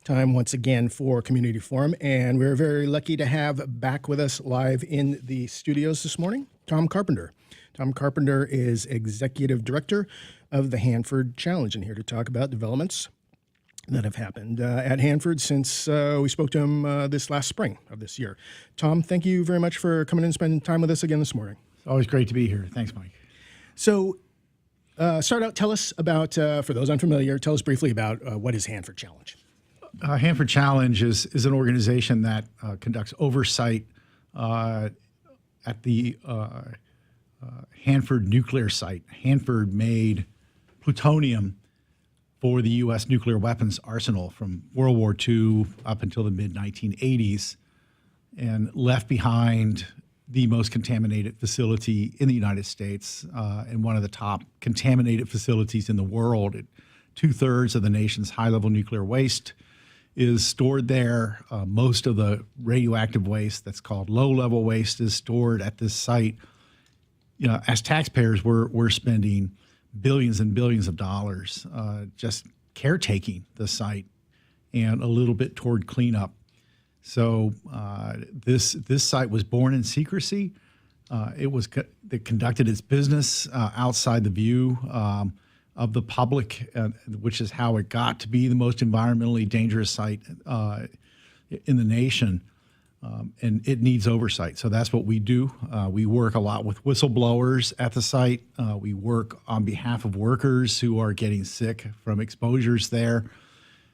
Time once again for Community Forum, and we're very lucky to have back with us live in the studios this morning, Tom Carpenter. Tom Carpenter is Executive Director of the Hanford Challenge, and here to talk about developments that have happened at Hanford since we spoke to him this last spring of this year. Tom, thank you very much for coming in and spending time with us again this morning. It's always great to be here. Thanks, Mike. So, start out, tell us about, for those unfamiliar, tell us briefly about what is Hanford Challenge? Hanford Challenge is an organization that conducts oversight at the Hanford nuclear site. Hanford made plutonium for the U.S. nuclear weapons arsenal from World War II up until the mid-1980s, and left behind the most contaminated facility in the United States and one of the top contaminated facilities in the world. 2/3 of the nation's high-level nuclear waste is stored there. Most of the radioactive waste that's called low-level waste is stored at this site. You know, as taxpayers, we're spending billions and billions of dollars just caretaking the site and a little bit toward cleanup. So this site was born in secrecy. It conducted its business outside the view of the public, which is how it got to be the most environmentally dangerous site in the nation. And it needs oversight. So that's what we do. We work a lot with whistleblowers at the site. We work on behalf of workers who are getting sick from exposures there.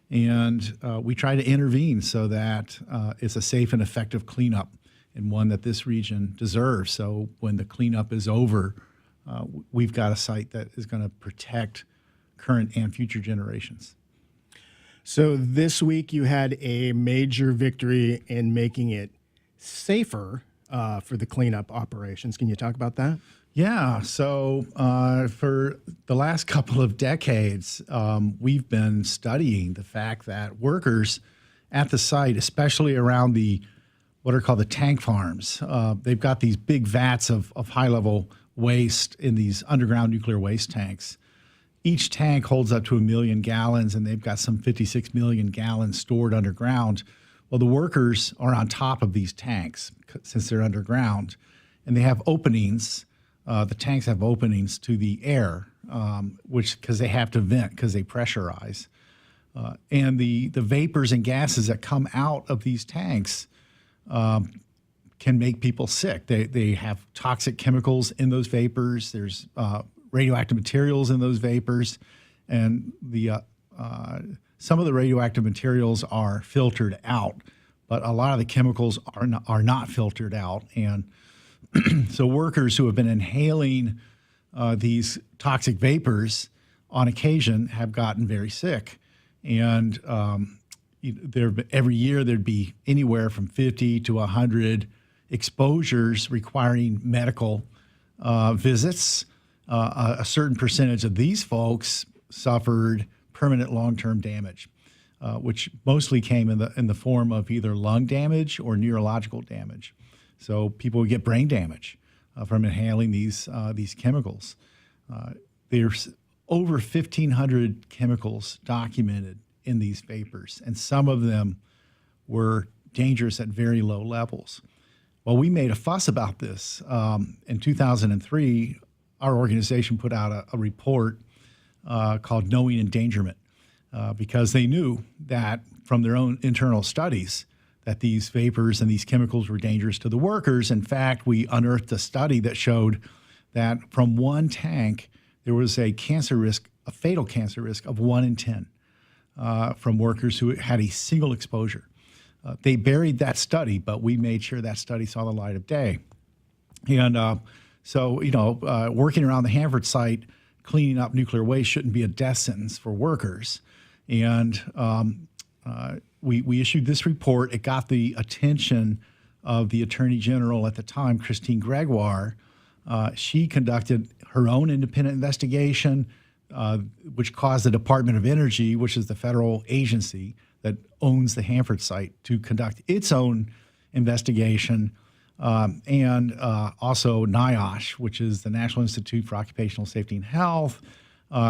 And we try to intervene so that it's a safe and effective cleanup, and one that this region deserves. So when the cleanup is over, we've got a site that is going to protect current and future generations. So this week you had a major victory in making it safer for the cleanup operations. Can you talk about that? Yeah. So for the last couple of decades, we've been studying the fact that workers at the site, especially around what are called the tank farms, they've got these big vats of high-level waste in these underground nuclear waste tanks. Each tank holds up to 1 million gallons, and they've got some 56 million gallons stored underground. Well, the workers are on top of these tanks since they're underground, and they have openings. The tanks have openings to the air, because they have to vent because they pressurize. And the vapors and gases that come out of these tanks can make people sick. They have toxic chemicals in those vapors. There's radioactive materials in those vapors, and some of the radioactive materials are filtered out, but a lot of the chemicals are not filtered out. And so workers who have been inhaling these toxic vapors on occasion have gotten very sick. And every year there'd be anywhere from 50 to 100 exposures requiring medical visits. A certain percentage of these folks suffered permanent long-term damage, which mostly came in the form of either lung damage or neurological damage. So people would get brain damage from inhaling these chemicals. There's over 1,500 chemicals documented in these vapors, and some of them were dangerous at very low levels. Well, we made a fuss about this. In 2003, our organization put out a report called Knowing Endangerment because they knew that from their own internal studies that these vapors and these chemicals were dangerous to the workers. In fact, we unearthed a study that showed that from one tank, there was a fatal cancer risk of 1 in 10 from workers who had a single exposure. They buried that study, but we made sure that study saw the light of day. And so, working around the Hanford site, cleaning up nuclear waste shouldn't be a death sentence for workers. And we issued this report. It got the attention of the Attorney General at the time, Christine Gregoire. She conducted her own independent investigation, which caused the Department of Energy, which is the federal agency that owns the Hanford site, to conduct its own investigation, and also NIOSH, which is the National Institute for Occupational Safety and Health,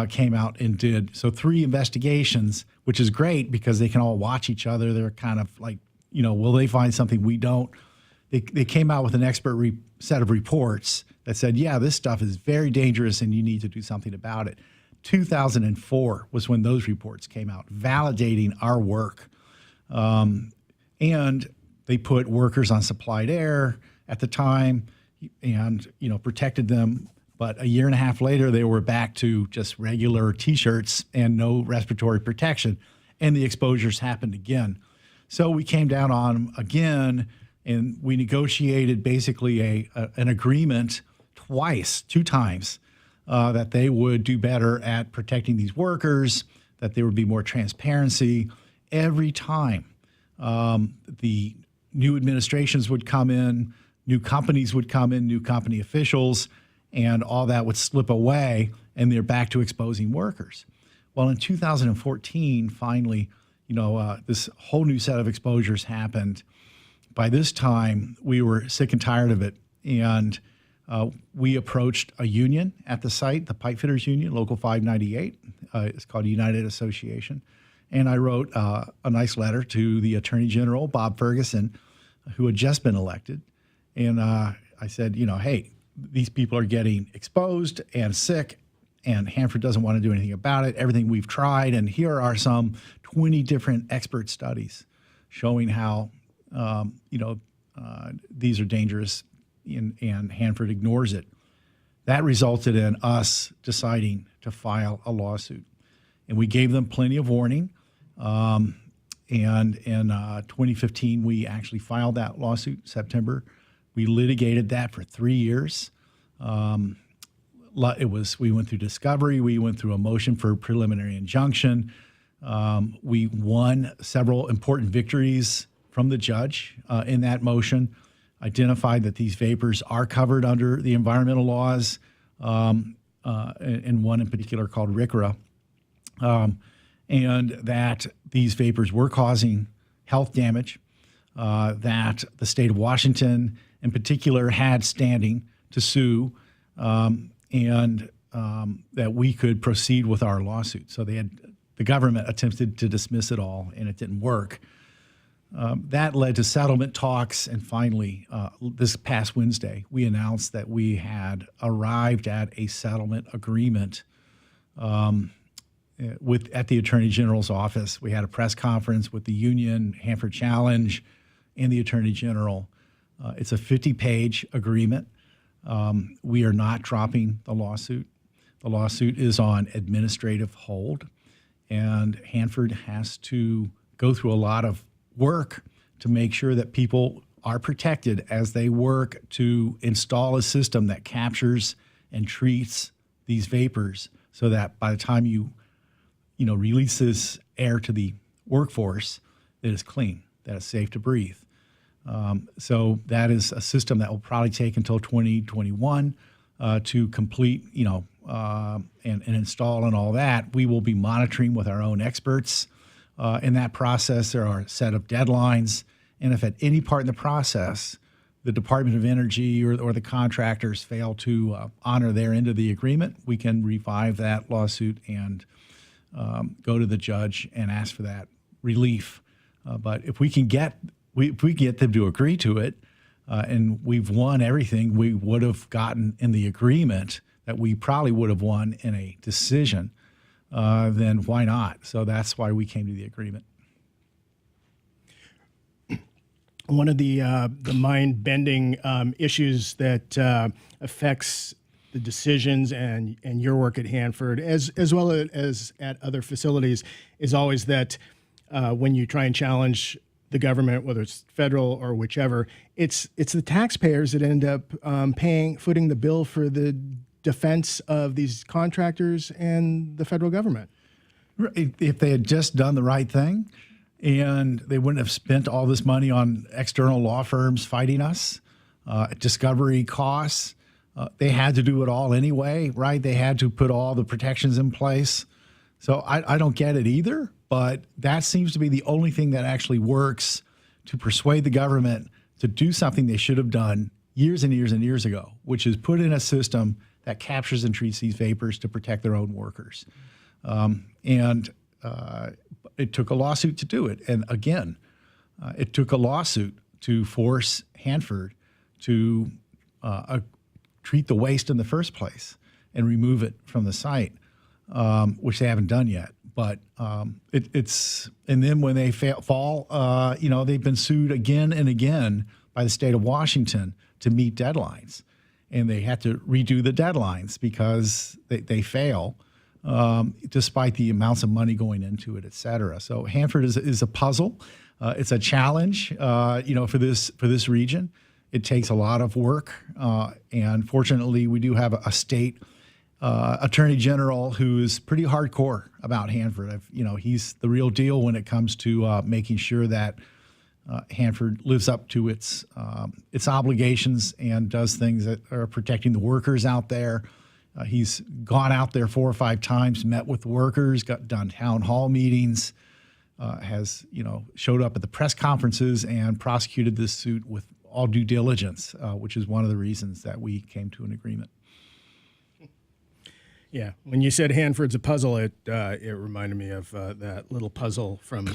came out and did. So 3 investigations, which is great because they can all watch each other. They're kind of like, will they find something we don't? They came out with an expert set of reports that said, yeah, this stuff is very dangerous and you need to do something about it. 2004 was when those reports came out, validating our work. And they put workers on supplied air at the time and, protected them. But a year and a half later, they were back to just regular T-shirts and no respiratory protection. And the exposures happened again. So we came down on them again, and we negotiated basically an agreement two times, that they would do better at protecting these workers, that there would be more transparency. Every time the new administrations would come in, new companies would come in, new company officials, and all that would slip away, and they're back to exposing workers. Well, in 2014, finally, this whole new set of exposures happened. By this time, we were sick and tired of it, and we approached a union at the site, the Pipe Fitters Union, Local 598. It's called United Association. And I wrote a nice letter to the Attorney General, Bob Ferguson, who had just been elected. And I said, hey, these people are getting exposed and sick, and Hanford doesn't want to do anything about it. Everything we've tried, and here are some 20 different expert studies showing how, these are dangerous, and Hanford ignores it. That resulted in us deciding to file a lawsuit, and we gave them plenty of warning. And in 2015, we actually filed that lawsuit in September. We litigated that for 3 years. We went through discovery. We went through a motion for preliminary injunction. We won several important victories from the judge in that motion, identified that these vapors are covered under the environmental laws, and one in particular called RCRA, and that these vapors were causing health damage, that the state of Washington in particular had standing to sue, and that we could proceed with our lawsuit. So the government attempted to dismiss it all, and it didn't work. That led to settlement talks, and finally, this past Wednesday, we announced that we had arrived at a settlement agreement at the Attorney General's office. We had a press conference with the union, Hanford Challenge, and the Attorney General. It's a 50-page agreement. We are not dropping the lawsuit. The lawsuit is on administrative hold, and Hanford has to go through a lot of work to make sure that people are protected as they work to install a system that captures and treats these vapors so that by the time you release this air to the workforce, that it's clean, that it's safe to breathe. So that is a system that will probably take until 2021 to complete, and install and all that. We will be monitoring with our own experts. In that process, there are a set of deadlines. And if at any part in the process, the Department of Energy or the contractors fail to honor their end of the agreement, we can revive that lawsuit and go to the judge and ask for that relief. But if we can get them to agree to it, and we've won everything we would have gotten in the agreement that we probably would have won in a decision, then why not? So that's why we came to the agreement. One of the mind-bending issues that affects the decisions and your work at Hanford, as well as at other facilities, is always that when you try and challenge the government, whether it's federal or whichever, it's the taxpayers that end up footing the bill for the defense of these contractors and the federal government. If they had just done the right thing, and they wouldn't have spent all this money on external law firms fighting us, discovery costs. They had to do it all anyway, right? They had to put all the protections in place. So I don't get it either, but that seems to be the only thing that actually works to persuade the government to do something they should have done years and years and years ago, which is put in a system that captures and treats these vapors to protect their own workers. And it took a lawsuit to do it. And again, it took a lawsuit to force Hanford to treat the waste in the first place and remove it from the site, which they haven't done yet. But it's and then when they fall, they've been sued again and again by the state of Washington to meet deadlines, and they have to redo the deadlines because they fail, despite the amounts of money going into it, et cetera. So Hanford is a puzzle. It's a challenge, for this region. It takes a lot of work, and fortunately, we do have a state attorney general who is pretty hardcore about Hanford. He's the real deal when it comes to making sure that Hanford lives up to its obligations and does things that are protecting the workers out there. He's gone out there 4 or 5 times, met with workers, done town hall meetings, has showed up at the press conferences and prosecuted this suit with all due diligence, which is one of the reasons that we came to an agreement. Yeah, when you said Hanford's a puzzle, it reminded me of that little puzzle from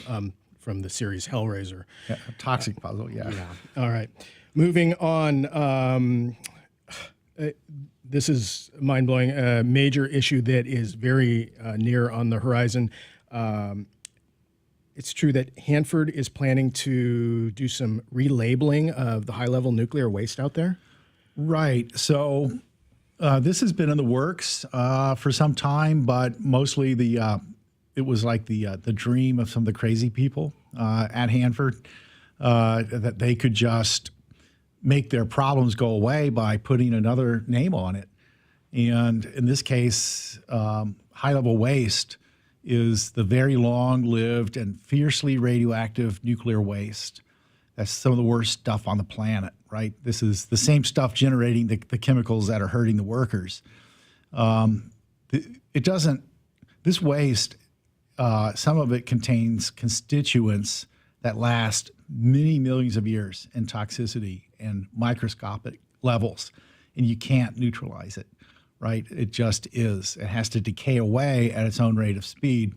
the series Hellraiser. Yeah, a toxic puzzle, yeah. All right, moving on. This is mind-blowing. A major issue that is very near on the horizon. It's true that Hanford is planning to do some relabeling of the high-level nuclear waste out there. Right. So this has been in the works for some time, but mostly it was like the dream of some of the crazy people at Hanford that they could just make their problems go away by putting another name on it. And in this case, high-level waste is the very long-lived and fiercely radioactive nuclear waste. That's some of the worst stuff on the planet, right? This is the same stuff generating the chemicals that are hurting the workers. This waste, some of it contains constituents that last many millions of years in toxicity and microscopic levels, and you can't neutralize it, right? It just is. It has to decay away at its own rate of speed.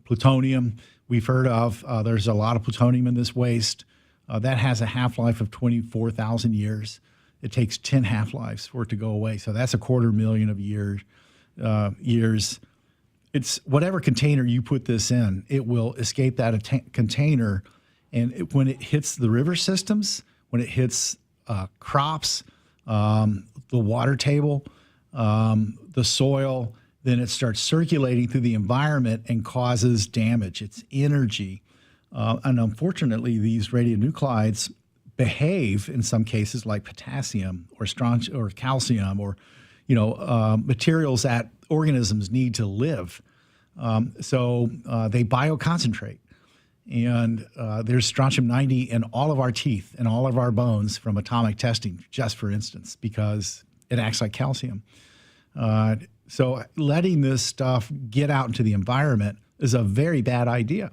Plutonium, we've heard of. There's a lot of plutonium in this waste. That has a half-life of 24,000 years. It takes 10 half-lives for it to go away. So that's 250,000 of years. It's whatever container you put this in, it will escape that container. And when it hits the river systems, when it hits crops, the water table, the soil, then it starts circulating through the environment and causes damage. It's energy. And unfortunately, these radionuclides behave in some cases like potassium or strontium or calcium or, materials that organisms need to live. So they bioconcentrate. And there's strontium-90 in all of our teeth and all of our bones from atomic testing, just for instance, because it acts like calcium. So letting this stuff get out into the environment is a very bad idea.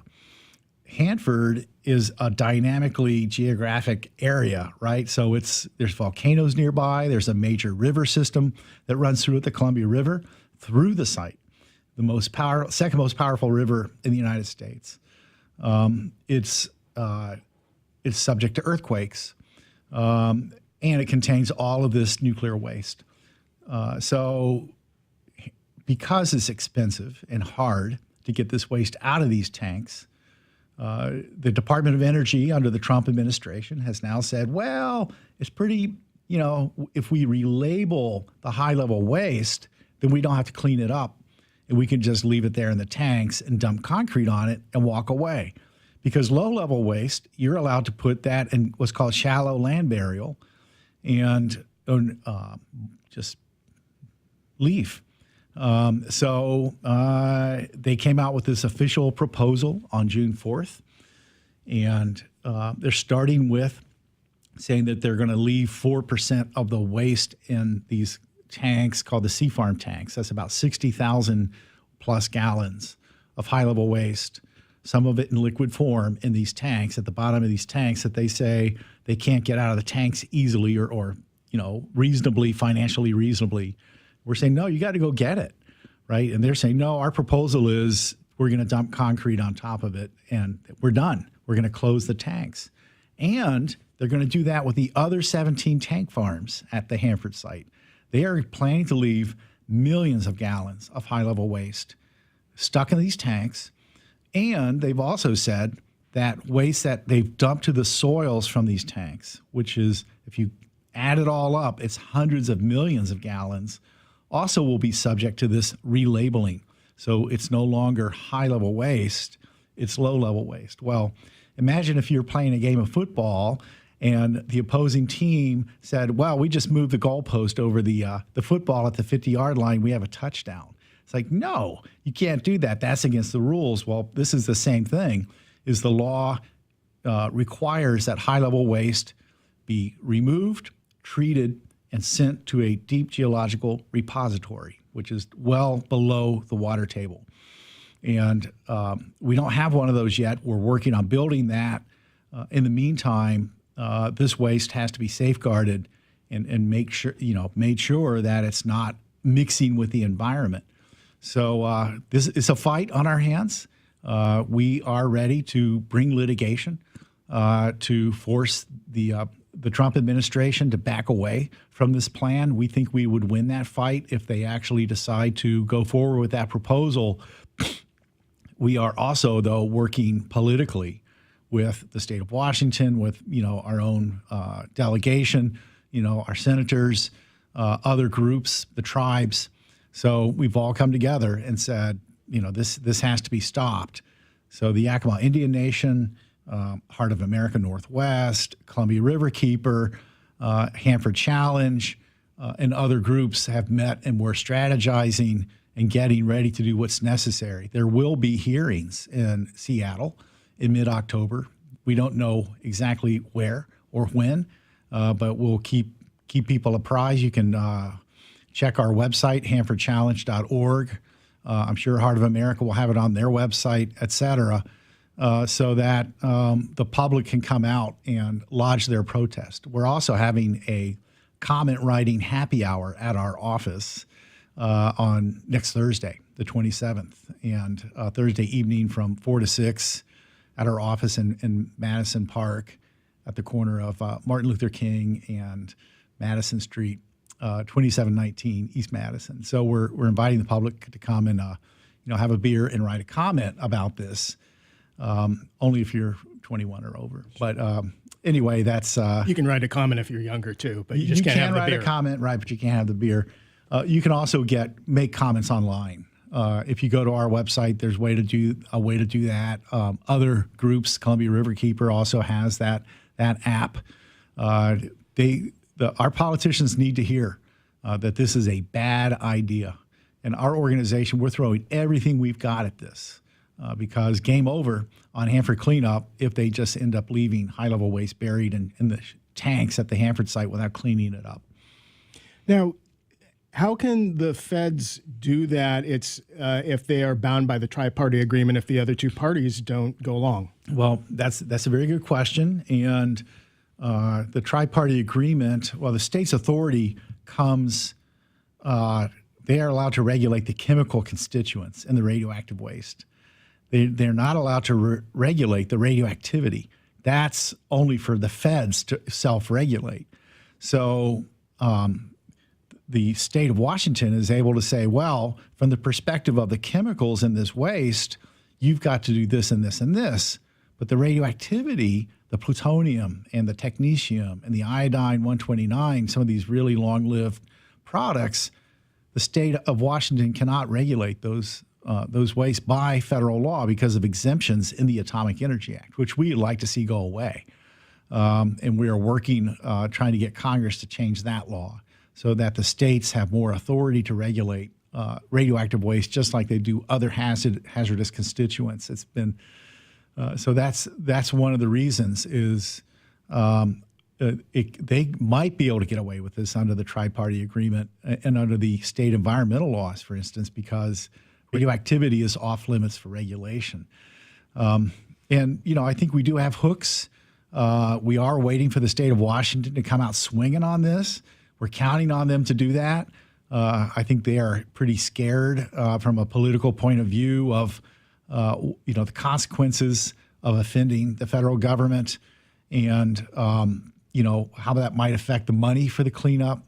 Hanford is a dynamically geographic area, right? So there's volcanoes nearby. There's a major river system that runs through it, the Columbia River, through the site, the second most powerful river in the United States. It's subject to earthquakes, and it contains all of this nuclear waste. So because it's expensive and hard to get this waste out of these tanks, the Department of Energy under the Trump administration has now said, well, it's pretty, if we relabel the high-level waste, then we don't have to clean it up. And we can just leave it there in the tanks and dump concrete on it and walk away. Because low-level waste, you're allowed to put that in what's called shallow land burial and just leave. So they came out with this official proposal on June 4th, and they're starting with saying that they're going to leave 4% of the waste in these tanks called the sea farm tanks. That's about 60,000 plus gallons of high-level waste, some of it in liquid form in these tanks, at the bottom of these tanks that they say they can't get out of the tanks easily or financially reasonably We're saying, no, you got to go get it, right? And they're saying, no, our proposal is we're going to dump concrete on top of it, and we're done. We're going to close the tanks. And they're going to do that with the other 17 tank farms at the Hanford site. They are planning to leave millions of gallons of high-level waste stuck in these tanks. And they've also said that waste that they've dumped to the soils from these tanks, which is, if you add it all up, it's hundreds of millions of gallons, also will be subject to this relabeling. So it's no longer high-level waste, it's low-level waste. Well, imagine if you're playing a game of football and the opposing team said, well, we just moved the goalpost over the football at the 50-yard line, we have a touchdown. It's like, no, you can't do that. That's against the rules. Well, this is the same thing, is the law requires that high-level waste be removed, treated, and sent to a deep geological repository, which is well below the water table. And we don't have one of those yet. We're working on building that. In the meantime, this waste has to be safeguarded and made sure that it's not mixing with the environment. So this is a fight on our hands. We are ready to bring litigation to force the Trump administration to back away from this plan. We think we would win that fight if they actually decide to go forward with that proposal. We are also, though, working politically with the state of Washington, with our own delegation, our senators, other groups, the tribes. So we've all come together and said, this has to be stopped. So the Yakima Indian Nation, Heart of America Northwest, Columbia Riverkeeper, Hanford Challenge, and other groups have met, and we're strategizing and getting ready to do what's necessary. There will be hearings in Seattle in mid-October. We don't know exactly where or when, but we'll keep people apprised. You can check our website, hanfordchallenge.org. I'm sure Heart of America will have it on their website, et cetera, so that the public can come out and lodge their protest. We're also having a comment writing happy hour at our office on next Thursday, the 27th, and Thursday evening from 4 to 6 at our office in Madison Park at the corner of Martin Luther King and Madison Street, 2719 East Madison. So we're inviting the public to come and have a beer and write a comment about this, only if you're 21 or over. But anyway, that's you can write a comment if you're younger too, but you just can't have the beer. You can write a comment, right? But you can't have the beer. You can also make comments online. If you go to our website, there's a way to do that. Other groups, Columbia Riverkeeper also has that app. Our politicians need to hear that this is a bad idea. And our organization, we're throwing everything we've got at this because game over on Hanford cleanup if they just end up leaving high-level waste buried in the tanks at the Hanford site without cleaning it up. Now, how can the feds do that? It's if they are bound by the TriParty Agreement if the other two parties don't go along? Well, that's a very good question. And the TriParty Agreement, well, the state's authority comes, they are allowed to regulate the chemical constituents in the radioactive waste. They're not allowed to regulate the radioactivity. That's only for the feds to self-regulate. So the state of Washington is able to say, well, from the perspective of the chemicals in this waste, you've got to do this and this and this. But the radioactivity, the plutonium and the technetium and the iodine-129, some of these really long-lived products, the state of Washington cannot regulate those wastes by federal law because of exemptions in the Atomic Energy Act, which we'd like to see go away. And we are working, trying to get Congress to change that law so that the states have more authority to regulate radioactive waste just like they do other hazardous constituents. It's been so that's one of the reasons is they might be able to get away with this under the TriParty Agreement and under the state environmental laws, for instance, because radioactivity is off limits for regulation. And I think we do have hooks. We are waiting for the state of Washington to come out swinging on this. We're counting on them to do that. I think they are pretty scared from a political point of view of, the consequences of offending the federal government and, how that might affect the money for the cleanup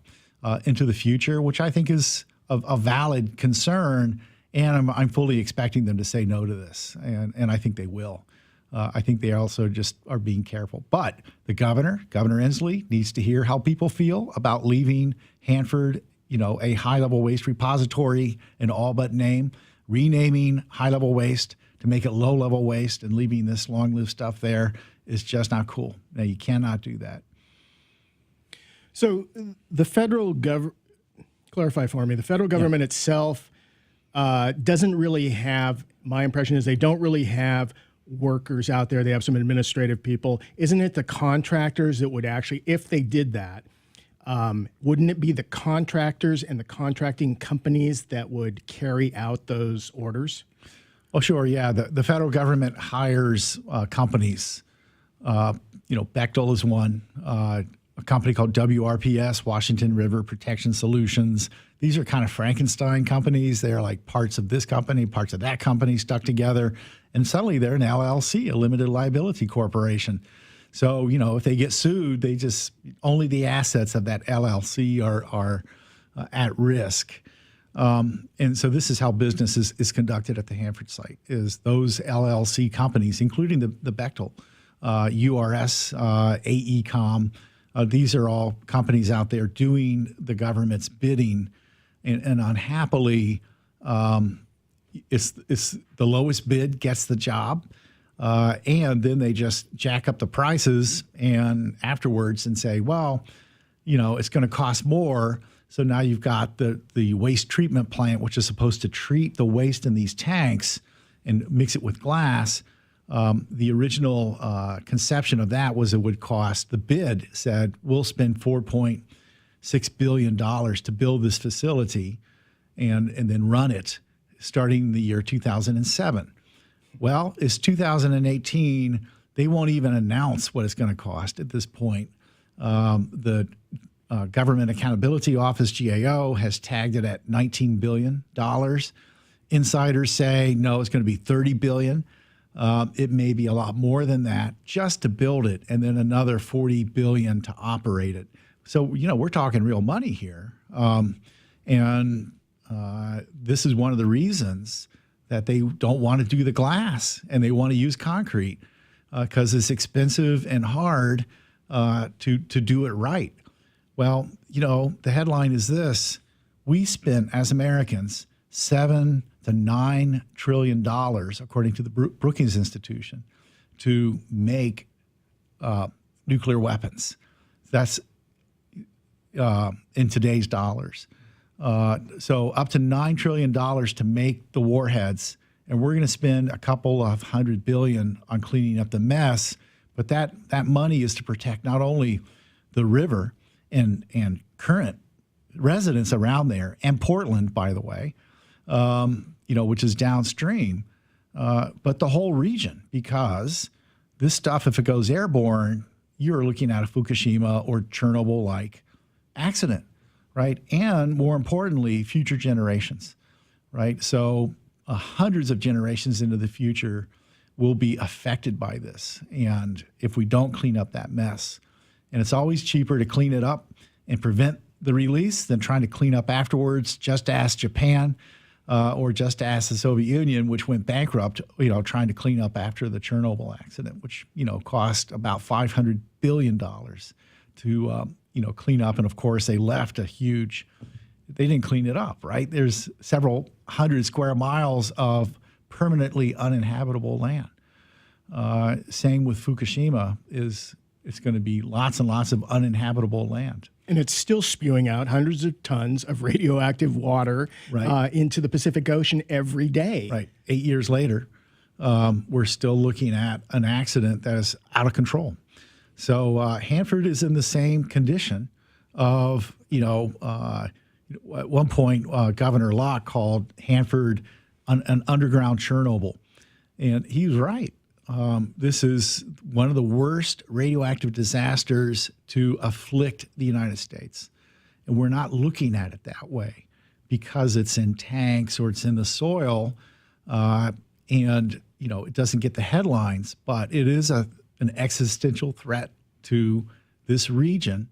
into the future, which I think is a valid concern. And I'm fully expecting them to say no to this. And I think they will. I think they also just are being careful. But the Governor Inslee, needs to hear how people feel about leaving Hanford, a high-level waste repository in all but name, renaming high-level waste to make it low-level waste, and leaving this long-lived stuff there is just not cool. Now, you cannot do that. So the federal government, clarify for me, the federal government itself doesn't really have, my impression is they don't really have workers out there. They have some administrative people. Isn't it the contractors that would actually, if they did that, wouldn't it be the contractors and the contracting companies that would carry out those orders? Oh, sure. Yeah. The federal government hires companies. Bechtel is one, a company called WRPS, Washington River Protection Solutions. These are kind of Frankenstein companies. They're like parts of this company, parts of that company stuck together. And suddenly they're an LLC, a limited liability corporation. So, if they get sued, they just, only the assets of that LLC are at risk. And so this is how business is conducted at the Hanford site, is those LLC companies, including the Bechtel, URS, AECom. These are all companies out there doing the government's bidding. And unhappily, it's the lowest bid gets the job. And then they just jack up the prices and afterwards and say, well, it's going to cost more. So now you've got the waste treatment plant, which is supposed to treat the waste in these tanks and mix it with glass. The original conception of that was it would cost, the bid said, we'll spend $4.6 billion to build this facility and then run it starting the year 2007. Well, it's 2018. They won't even announce what it's going to cost at this point. The Government Accountability Office, GAO, has tagged it at $19 billion. Insiders say, no, it's going to be $30 billion. It may be a lot more than that just to build it, and then another $40 billion to operate it. So, we're talking real money here. This is one of the reasons that they don't want to do the glass and they want to use concrete because it's expensive and hard to do it right. Well, the headline is this: we spent, as Americans, $7 to $9 trillion, according to the Brookings Institution, to make nuclear weapons. That's in today's dollars. So up to $9 trillion to make the warheads, and we're going to spend a couple of $100 billion on cleaning up the mess. But that money is to protect not only the river and current residents around there, and Portland, by the way, which is downstream, but the whole region, because this stuff, if it goes airborne, you're looking at a Fukushima or Chernobyl-like accident, right? And more importantly, future generations, right? So hundreds of generations into the future will be affected by this. And if we don't clean up that mess, and it's always cheaper to clean it up and prevent the release than trying to clean up afterwards. Just ask Japan or just ask the Soviet Union, which went bankrupt, trying to clean up after the Chernobyl accident, which, cost about $500 billion to, clean up. And of course, they left they didn't clean it up, right? There's several hundred square miles of permanently uninhabitable land. Same with Fukushima, it's going to be lots and lots of uninhabitable land. And it's still spewing out hundreds of tons of radioactive water into the Pacific Ocean every day. Right. 8 years later, we're still looking at an accident that is out of control. So Hanford is in the same condition of, at one point, Governor Locke called Hanford an underground Chernobyl. And he was right. This is one of the worst radioactive disasters to afflict the United States. And we're not looking at it that way. because it's in tanks or it's in the soil, and it doesn't get the headlines, but it is an existential threat to this region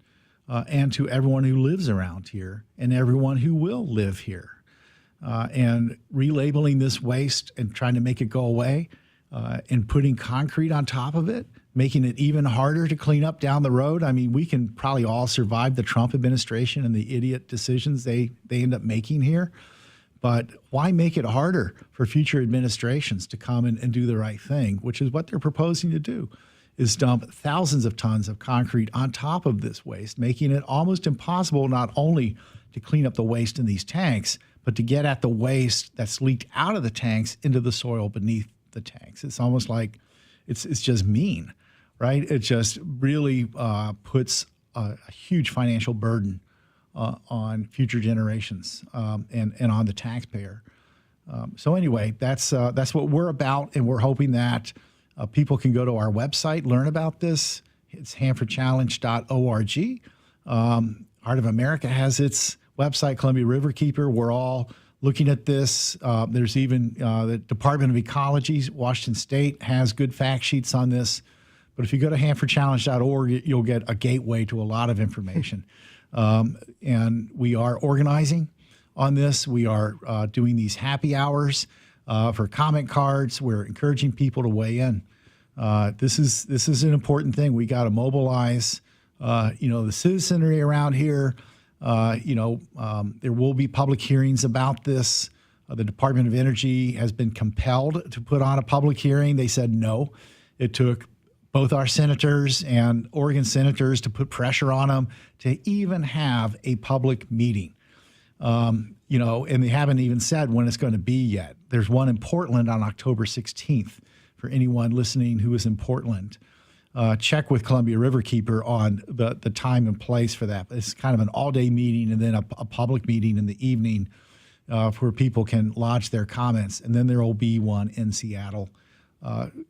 and to everyone who lives around here and everyone who will live here. And relabeling this waste and trying to make it go away and putting concrete on top of it, making it even harder to clean up down the road. I mean, we can probably all survive the Trump administration and the idiot decisions they end up making here. But why make it harder for future administrations to come and do the right thing, which is what they're proposing to do, is dump thousands of tons of concrete on top of this waste, making it almost impossible not only to clean up the waste in these tanks, but to get at the waste that's leaked out of the tanks into the soil beneath the tanks. It's almost like it's just mean, right? It just really puts a huge financial burden on future generations and on the taxpayer. So anyway, that's what we're about, and we're hoping that people can go to our website, learn about this. It's hanfordchallenge.org. Heart of America has its website, Columbia Riverkeeper. We're all looking at this. There's even the Department of Ecology, Washington State, has good fact sheets on this. But if you go to hanfordchallenge.org, you'll get a gateway to a lot of information. And we are organizing on this. We are doing these happy hours for comment cards. We're encouraging people to weigh in. This is an important thing. We got to mobilize, the citizenry around here. There will be public hearings about this. The Department of Energy has been compelled to put on a public hearing. They said no. It took both our senators and Oregon senators to put pressure on them to even have a public meeting. And they haven't even said when it's going to be yet. There's one in Portland on October 16th for anyone listening who is in Portland. Check with Columbia Riverkeeper on the time and place for that. It's kind of an all-day meeting and then a public meeting in the evening where people can lodge their comments. And then there will be one in Seattle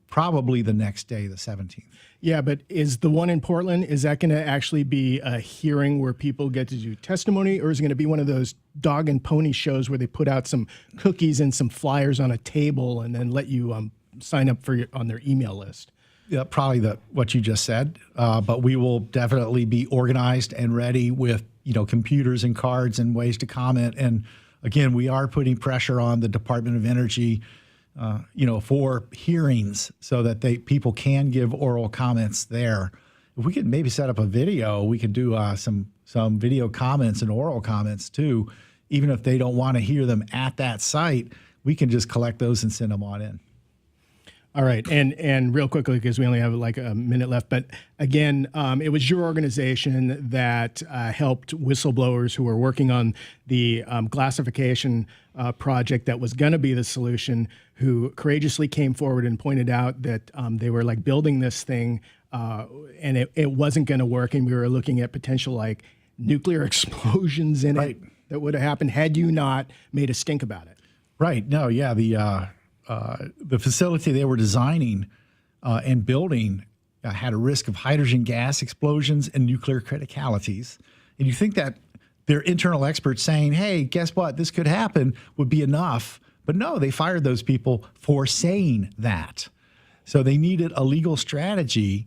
probably the next day, the 17th. Yeah, but is the one in Portland, is that going to actually be a hearing where people get to do testimony, or is it going to be one of those dog and pony shows where they put out some cookies and some flyers on a table and then let you sign up on their email list? Yeah, probably what you just said, but we will definitely be organized and ready with computers and cards and ways to comment. And again, we are putting pressure on the Department of Energy, for hearings so that people can give oral comments there. If we could maybe set up a video, we could do some video comments and oral comments too. Even if they don't want to hear them at that site, we can just collect those and send them on in. All right, and real quickly, because we only have like a minute left, but again, it was your organization that helped whistleblowers who were working on the glassification project that was going to be the solution, who courageously came forward and pointed out that they were like building this thing and it wasn't going to work, and we were looking at potential like nuclear explosions in it that would have happened had you not made a stink about it. Right. No, yeah, the facility they were designing and building had a risk of hydrogen gas explosions and nuclear criticalities. And you think that their internal experts saying, hey, guess what, this could happen, would be enough. But no, they fired those people for saying that. So they needed a legal strategy,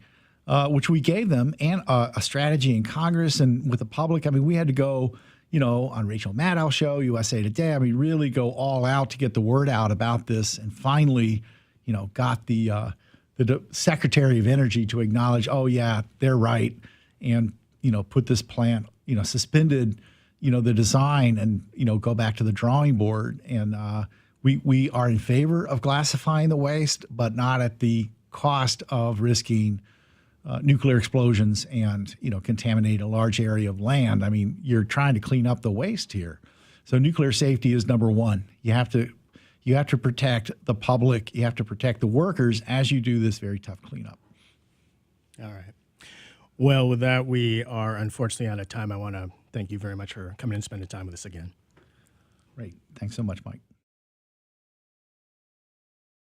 which we gave them, and a strategy in Congress and with the public. I mean, we had to go on Rachel Maddow's show, USA Today. I mean, really go all out to get the word out about this, and finally, got the Secretary of Energy to acknowledge, oh yeah, they're right, and put this plant, suspended, the design, and go back to the drawing board. And we are in favor of glassifying the waste, but not at the cost of risking nuclear explosions and contaminate a large area of land. I mean, you're trying to clean up the waste here. So nuclear safety is number one. You have to protect the public. You have to protect the workers as you do this very tough cleanup. All right. Well, with that, we are unfortunately out of time. I want to thank you very much for coming and spending time with us again. Great. Thanks so much, Mike.